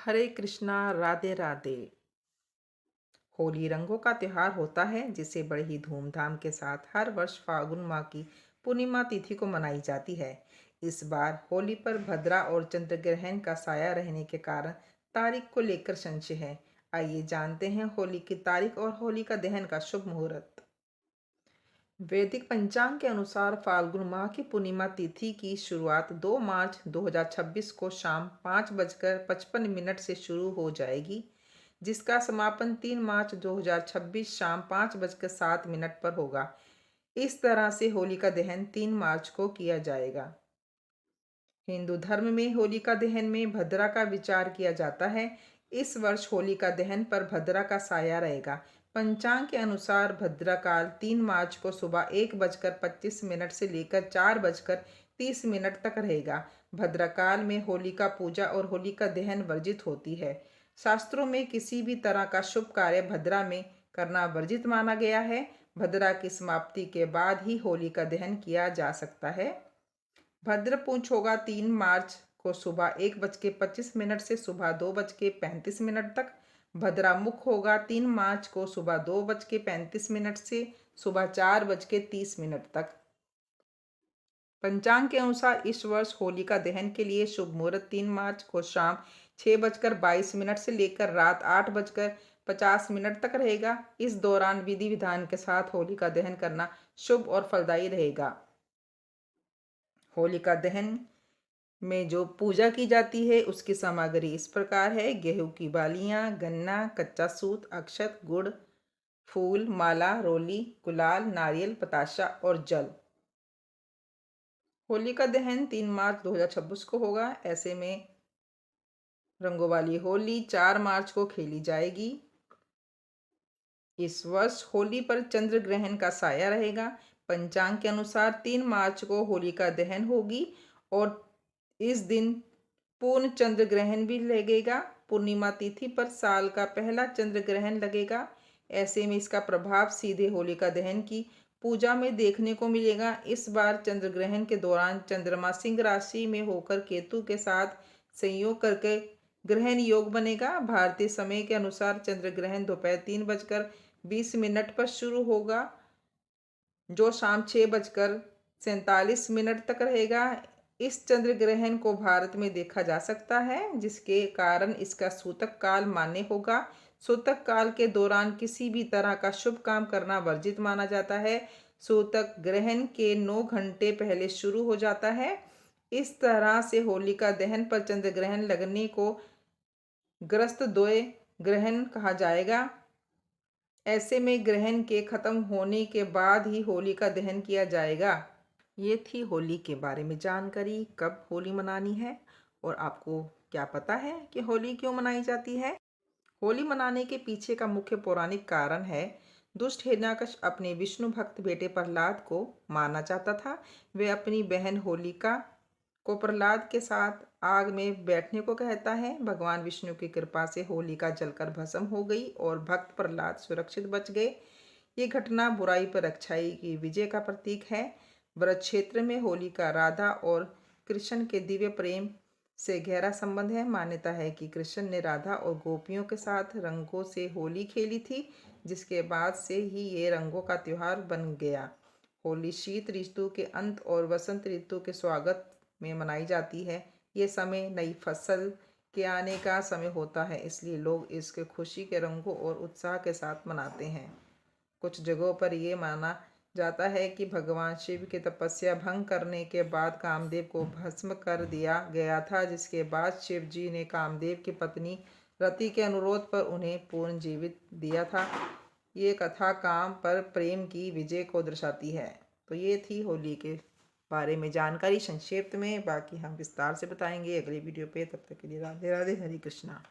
हरे कृष्णा, राधे राधे। होली रंगों का त्योहार होता है जिसे बड़े ही धूमधाम के साथ हर वर्ष फाल्गुन माह की पूर्णिमा तिथि को मनाई जाती है। इस बार होली पर भद्रा और चंद्र ग्रहण का साया रहने के कारण तारीख को लेकर संशय है। आइए जानते हैं होली की तारीख और होली का दहन का शुभ मुहूर्त। वैदिक पंचांग के अनुसार फाल्गुन माह की पूर्णिमा तिथि की शुरुआत 2 मार्च 2026 को शाम 5:55 से शुरू हो जाएगी, जिसका समापन 3 मार्च 2026 शाम 5:07 पर होगा। इस तरह से होली का दहन 3 मार्च को किया जाएगा। हिंदू धर्म में होलिका दहन में भद्रा का विचार किया जाता है। इस वर्ष होलिका दहन पर भद्रा का साया रहेगा। पंचांग के अनुसार भद्रा काल 3 मार्च को सुबह 1:25 से लेकर 4:30 तक रहेगा। भद्रा काल में होलिका पूजा और होलिका दहन वर्जित होती है। शास्त्रों में किसी भी तरह का शुभ कार्य भद्रा में करना वर्जित माना गया है। भद्रा की समाप्ति के बाद ही होलिका दहन किया जा सकता है। भद्रपूंछ होगा 3 मार्च को सुबह 1:25 से सुबह 2:35 तक। भद्रामुख होगा 3 मार्च को सुबह 2:35 से सुबह 4:30 तक। पंचांग के अनुसार इस वर्ष होलिका दहन के लिए शुभ मुहूर्त 3 मार्च को शाम 6:22 से लेकर रात 8:50 तक रहेगा। इस दौरान विधि विधान के साथ होलिका दहन करना शुभ और फलदायी रहेगा। होलिका दहन में जो पूजा की जाती है उसकी सामग्री इस प्रकार है: गेहूं की बालियां, गन्ना, कच्चा सूत, अक्षत, गुड़, फूल, माला, रोली, गुलाल, नारियल, पताशा और जल। होलिका दहन 3 मार्च 2026 को होगा। ऐसे में रंगों वाली होली 4 मार्च को खेली जाएगी। इस वर्ष होली पर चंद्र ग्रहण का साया रहेगा। पंचांग के अनुसार 3 मार्च को होलिका दहन होगी और इस दिन पूर्ण चंद्र ग्रहण भी लगेगा। पूर्णिमा तिथि पर साल का पहला चंद्र ग्रहण लगेगा। ऐसे में इसका प्रभाव सीधे होलिका दहन की पूजा में देखने को मिलेगा। इस बार चंद्र ग्रहण के दौरान चंद्रमा सिंह राशि में होकर केतु के साथ संयोग करके ग्रहण योग बनेगा। भारतीय समय के अनुसार चंद्र ग्रहण दोपहर 3:20 पर शुरू होगा, जो शाम 6:47 तक रहेगा। इस चंद्र ग्रहण को भारत में देखा जा सकता है, जिसके कारण इसका सूतक काल मान्य होगा। सूतक काल के दौरान किसी भी तरह का शुभ काम करना वर्जित माना जाता है। सूतक ग्रहण के 9 घंटे पहले शुरू हो जाता है। इस तरह से होलिका दहन पर चंद्र ग्रहण लगने को ग्रस्त द्वय ग्रहण कहा जाएगा। ऐसे में ग्रहण के खत्म होने के बाद ही होली का दहन किया जाएगा। ये थी होली के बारे में जानकारी, कब होली मनानी है और आपको क्या पता है कि होली क्यों मनाई जाती है। होली मनाने के पीछे का मुख्य पौराणिक कारण है, दुष्ट हिरण्याकश अपने विष्णु भक्त बेटे प्रहलाद को मारना चाहता था। वे अपनी बहन होलिका को प्रहलाद के साथ आग में बैठने को कहता है। भगवान विष्णु की कृपा से होलिका जलकर भस्म हो गई और भक्त प्रहलाद सुरक्षित बच गए। ये घटना बुराई पर अच्छाई की विजय का प्रतीक है। व्रत क्षेत्र में होलिका राधा और कृष्ण के दिव्य प्रेम से गहरा संबंध है। मान्यता है कि कृष्ण ने राधा और गोपियों के साथ रंगों से होली खेली थी, जिसके बाद से ही ये रंगों का त्योहार बन गया। होली शीत ऋतु के अंत और वसंत ऋतु के स्वागत में मनाई जाती है। ये समय नई फसल के आने का समय होता है, इसलिए लोग इसके खुशी के रंगों और उत्साह के साथ मनाते हैं। कुछ जगहों पर यह माना जाता है कि भगवान शिव की तपस्या भंग करने के बाद कामदेव को भस्म कर दिया गया था, जिसके बाद शिव जी ने कामदेव की पत्नी रति के अनुरोध पर उन्हें पुनर्जीवित दिया था। ये कथा काम पर प्रेम की विजय को दर्शाती है। तो ये थी होली के बारे में जानकारी संक्षिप्त में, बाकी हम विस्तार से बताएंगे अगले वीडियो पे। तब तक के लिए राधे राधे, हरे कृष्णा।